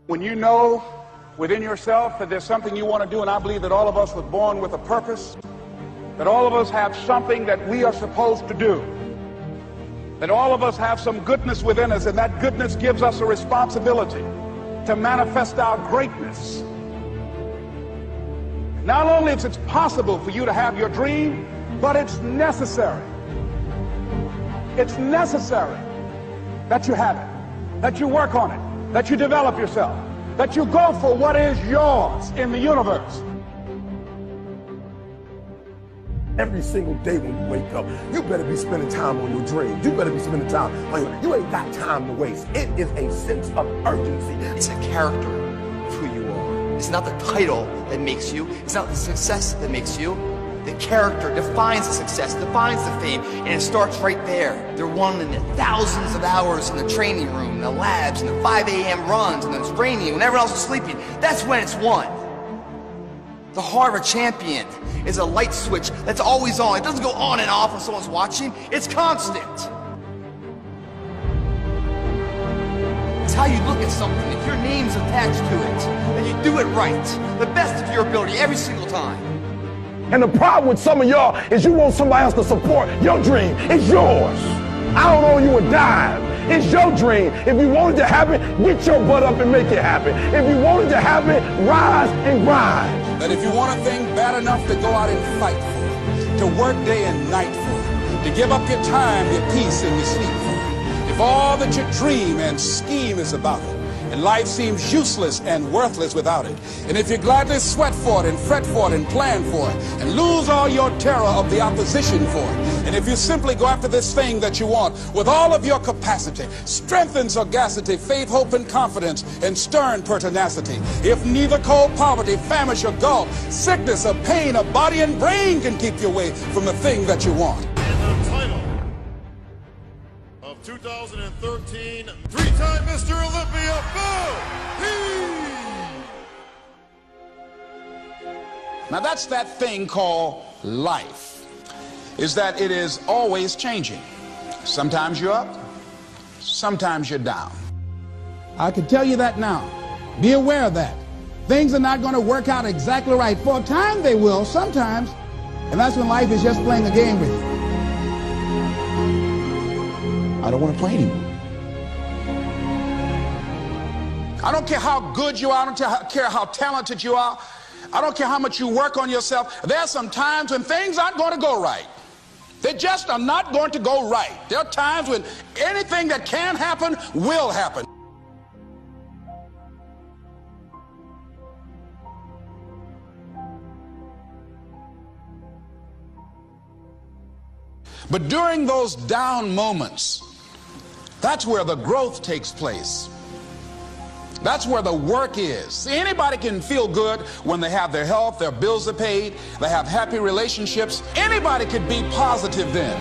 When you know within yourself that there's something you want to do, and I believe that all of us were born with a purpose, that all of us have something that we are supposed to do, that all of us have some goodness within us, and that goodness gives us a responsibility to manifest our greatness. Not only is it possible for you to have your dream, but it's necessary. It's necessary that you have it, that you work on it, that you develop yourself, that you go for what is yours in the universe. Every single day when you wake up, you better be spending time on your dreams. You better be spending time on your, you ain't got time to waste. It is a sense of urgency. It's a character of who you are. It's not the title that makes you. It's not the success that makes you. The character defines the success, defines the fame, and it starts right there. They're won in the thousands of hours in the training room, in the labs, in the 5 a.m. runs, and the training when everyone else is sleeping. That's when it's won. The heart of a champion is a light switch that's always on. It doesn't go on and off when someone's watching. It's constant. It's how you look at something. If your name's attached to it, and you do it right, the best of your ability every single time. And the problem with some of y'all is you want somebody else to support your dream. It's yours. I don't owe you a dime. It's your dream. If you want it to happen, get your butt up and make it happen. If you want it to happen, rise and grind. That if you want a thing bad enough to go out and fight for, to work day and night for, to give up your time, your peace, and your sleep for, if all that you dream and scheme is about it, and life seems useless and worthless without it, and if you gladly sweat for it and fret for it and plan for it and lose all your terror of the opposition for it, and if you simply go after this thing that you want with all of your capacity, strength and sagacity, faith, hope, and confidence, and stern pertinacity, if neither cold poverty, famish, or gulf, sickness, or pain, or body and brain can keep you away from the thing that you want. And the title of 2013, three-time Mr. Olympia, Bo He! Now that's that thing called life, is that it is always changing. Sometimes you're up, sometimes you're down. I can tell you that now. Be aware of that. Things are not going to work out exactly right. For a time they will, sometimes, and that's when life is just playing a game with you. I don't want to play anymore. I don't care how good you are. I don't care how talented you are. I don't care how much you work on yourself. There are some times when things aren't going to go right. They just are not going to go right. There are times when anything that can happen will happen. But during those down moments, that's where the growth takes place. That's where the work is. See, anybody can feel good when they have their health, their bills are paid, they have happy relationships. Anybody could be positive then.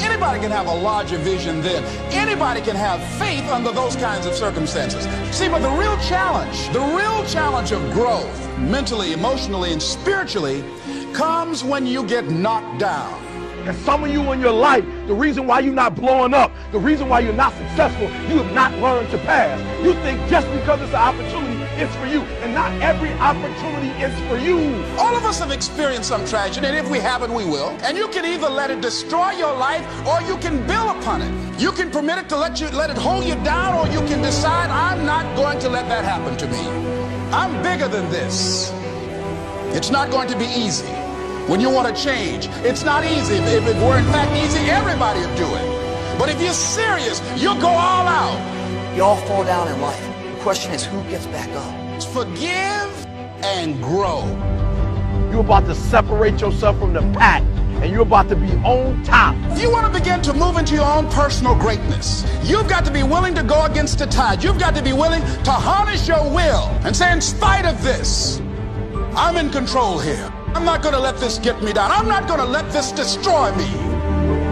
Anybody can have a larger vision then. Anybody can have faith under those kinds of circumstances. See, but the real challenge of growth, mentally, emotionally, and spiritually, comes when you get knocked down. And some of you in your life, the reason why you're not blowing up, the reason why you're not successful, you have not learned to pass. You think just because it's an opportunity, it's for you. And not every opportunity is for you. All of us have experienced some tragedy, and if we haven't, we will. And you can either let it destroy your life, or you can build upon it. You can permit it to let it hold you down, or you can decide, I'm not going to let that happen to me. I'm bigger than this. It's not going to be easy. When you want to change, it's not easy. If it were in fact easy, everybody would do it. But if you're serious, you'll go all out. You all fall down in life. The question is, who gets back up? Forgive and grow. You're about to separate yourself from the pack, and you're about to be on top. If you want to begin to move into your own personal greatness, you've got to be willing to go against the tide. You've got to be willing to harness your will and say, in spite of this, I'm in control here. I'm not going to let this get me down. I'm not going to let this destroy me.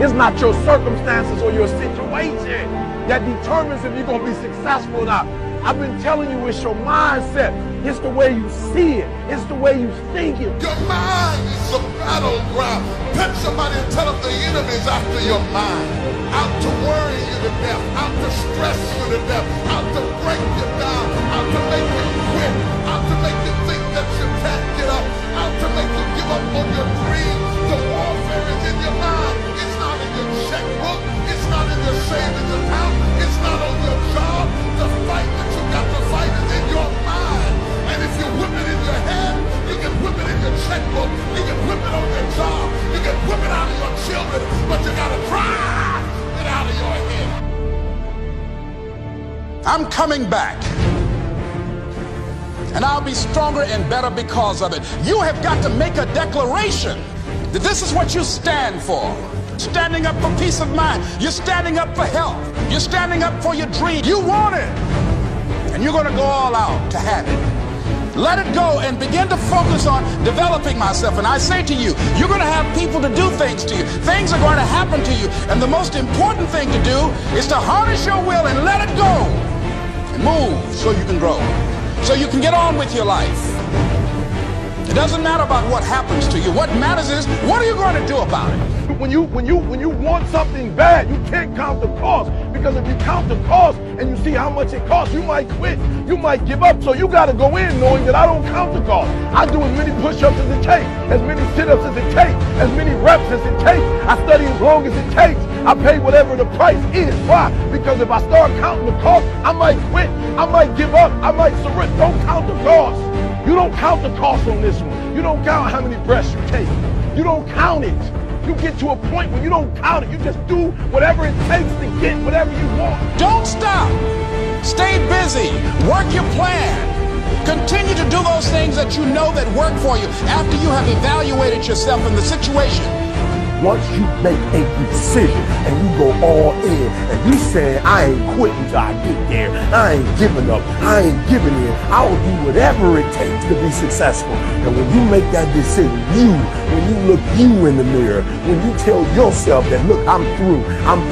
It's not your circumstances or your situation that determines if you're going to be successful or not. I've been telling you, it's your mindset. It's the way you see it. It's the way you think it. Your mind is the battleground. Touch somebody and tell them the enemy's after your mind. Out to worry you to death. Out to stress you to death. Out to break you down. Out to make you with it, but you got to drive it out of your head. I'm coming back. And I'll be stronger and better because of it. You have got to make a declaration that this is what you stand for. Standing up for peace of mind. You're standing up for health. You're standing up for your dream. You want it. And you're going to go all out to have it. Let it go and begin to focus on developing myself. And I say to you, you're going to have people to do things to you. Things are going to happen to you. And the most important thing to do is to harness your will and let it go. And move so you can grow. So you can get on with your life. It doesn't matter about what happens to you. What matters is, what are you going to do about it? When you want something bad, you can't count the cost. Because if you count the cost and you see how much it costs, you might quit. You might give up. So you got to go in knowing that I don't count the cost. I do as many push-ups as it takes, as many sit-ups as it takes, as many reps as it takes. I study as long as it takes. I pay whatever the price is. Why? Because if I start counting the cost, I might quit. I might give up. I might surrender. Don't count the cost. You don't count the cost on this one. You don't count how many breaths you take. You don't count it. You get to a point where you don't count it. You just do whatever it takes to get whatever you want. Don't stop. Stay busy. Work your plan. Continue to do those things that you know that work for you after you have evaluated yourself in the situation. Once you make a decision and you go all in and you say, I ain't quitting till I get there. I ain't giving up. I ain't giving in. I will do whatever it takes to be successful. And when you make that decision, when you look you in the mirror, when you tell yourself that, look, I'm through.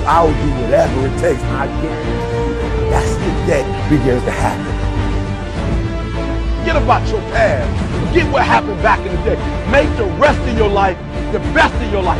I'll do whatever it takes. I guarantee you, that's the day begins to happen. Forget about your past. Forget what happened back in the day. Make the rest of your life the best of your life.